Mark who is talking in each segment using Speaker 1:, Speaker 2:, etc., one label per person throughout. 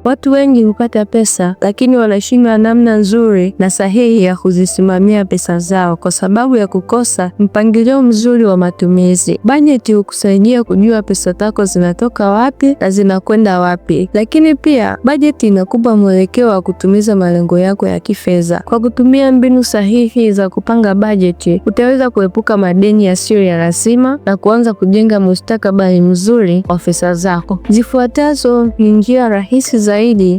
Speaker 1: Watu wengi hupata pesa lakini wanashindwa namna nzuri na sahihi ya kuzisimamia pesa zao kwa sababu ya kukosa mpangilio mzuri wa matumizi. Bajeti hukusaidia kujua pesa zako zinatoka wapi na zinakwenda wapi. Lakini pia bajeti inakupa mwelekeo wa kutumiza malengo yako ya kifedha. Kwa kutumia mbinu sahihi za kupanga bajeti, utaweza kuepuka madeni yasiyo ya lazima na kuanza kujenga mustakabali mzuri wa pesa zako. Zifuatazo ni njia rahisi zaidi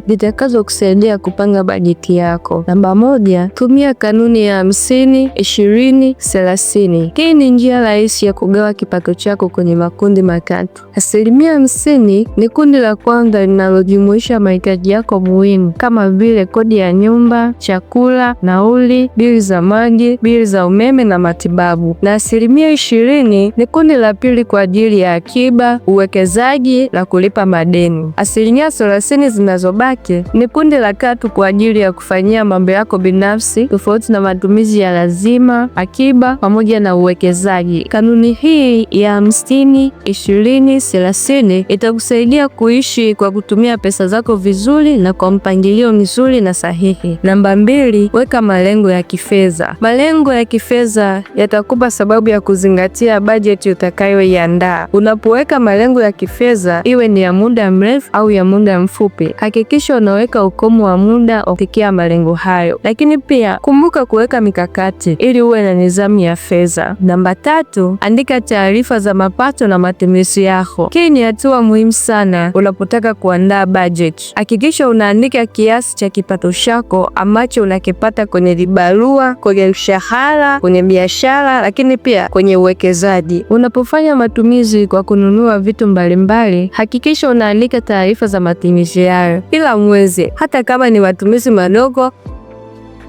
Speaker 1: zitakazokusaidia kupanga bajeti yako. Namba 1, tumia kanuni ya 50-20-30. Hii ni njia rahisi ya kugawa kipato chako kwenye makundi matatu. 50% ni kundi la kwanza linalojumuisha mahitaji yako muhimu kama vile kodi ya nyumba, chakula, nauli, bili za maji, bili za umeme na matibabu. Na 20% ni kundi la pili kwa ajili ya akiba, uwekezaji na kulipa madeni. 30% zinazobaki ni kundi la tatu kwa ajili ya kufanyia mambo yako binafsi tofauti na matumizi ya lazima, akiba pamoja na uwekezaji. Kanuni hii ya 50-20-30 itakusaidia kuishi kwa kutumia pesa zako vizuri na kwa mpangilio mzuri na sahihi. Namba 2, weka malengo ya kifedha. Malengo ya kifedha yatakupa sababu ya kuzingatia bajeti utakayoiandaa. Unapoweka malengo ya kifedha, iwe ni ya muda mrefu au ya muda mfupi, hakikisha unaweka ukomo wa muda wa kufikia malengo hayo. Lakini pia kumbuka kuweka mikakati ili uwe na nidhamu ya fedha. Namba 3, andika taarifa za mapato na matumizi yako. Hii ni hatua muhimu sana unapotaka kuandaa budget. Hakikisha unaandika kiasi cha kipato chako ambacho unakipata kwenye vibarua, kwenye mshahara, kwenye biashara, lakini pia kwenye uwekezaji. Unapofanya matumizi kwa kununua vitu mbalimbali, hakikisha unaandika taarifa za matumizi hayo kila mwezi, hata kama ni matumizi madogo.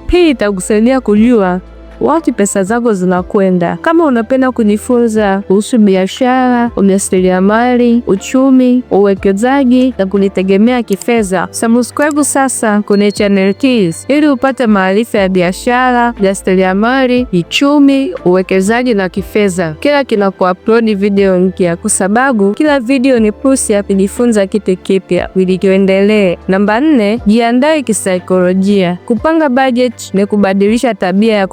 Speaker 1: Hii itakusaidia kujua wapi pesa zako zinakwenda. Kama unapenda kujifunza kuhusu biashara, ujasiriamali, uchumi, uwekezaji na kujitegemea kifedha, subscribe sasa kwenye channel hii ili upate maarifa ya biashara, ujasiriamali, uchumi, uwekezaji na kifedha kila kinapoupload video mpya, kwa sababu kila video ni fursa ya kujifunza kitu kipya ili tuendelee. Namba 4, jiandae kisaikolojia. Kupanga budget ni kubadilisha tabia ya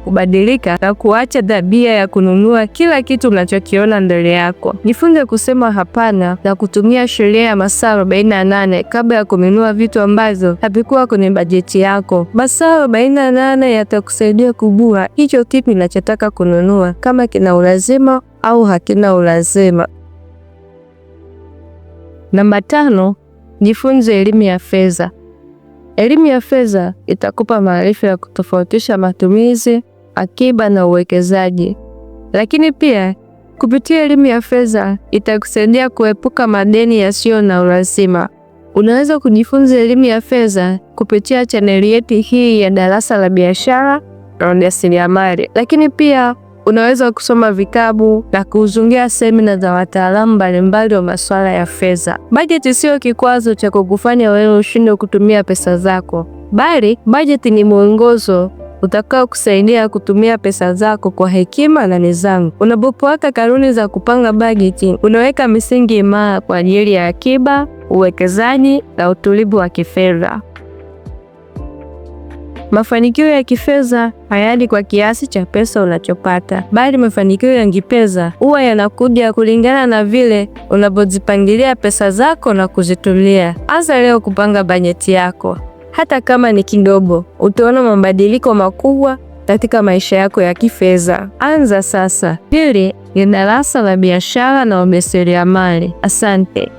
Speaker 1: kubadilika na kuacha tabia ya kununua kila kitu unachokiona mbele yako. Jifunze kusema hapana na kutumia sheria ya masaa 48 kabla ya kununua vitu ambazo havikuwa kwenye bajeti yako. Masaa 48 yatakusaidia kujua hicho kitu unachotaka kununua, kama kina ulazima au hakina ulazima. Namba 5, jifunze elimu ya fedha. Elimu ya fedha itakupa maarifa ya kutofautisha matumizi, akiba na uwekezaji. Lakini pia kupitia elimu ya fedha itakusaidia kuepuka madeni yasiyo na ulazima. Unaweza kujifunza elimu ya fedha kupitia chaneli yetu hii ya Darasa la Biashara na Ujasiriamali. Lakini pia unaweza kusoma vitabu na kuhudhuria semina za wataalamu mbalimbali wa masuala ya fedha. Bajeti sio kikwazo cha kukufanya wewe ushindwe kutumia pesa zako, bali bajeti ni mwongozo utakao kusaidia kutumia pesa zako kwa hekima na nidhamu. Unapopata kanuni za kupanga bajeti, unaweka misingi imara kwa ajili ya akiba, uwekezaji na utulivu wa kifedha. Mafanikio ya kifedha hayaji kwa kiasi cha pesa unachopata, bali mafanikio ya kifedha huwa yanakuja kulingana na vile unapozipangilia pesa zako na kuzitumia. Anza leo kupanga bajeti yako. Hata kama ni kidogo, utaona mabadiliko makubwa katika maisha yako ya kifedha. Anza sasa. Hili ni Darasa la Biashara na Ujasiriamali. Asante.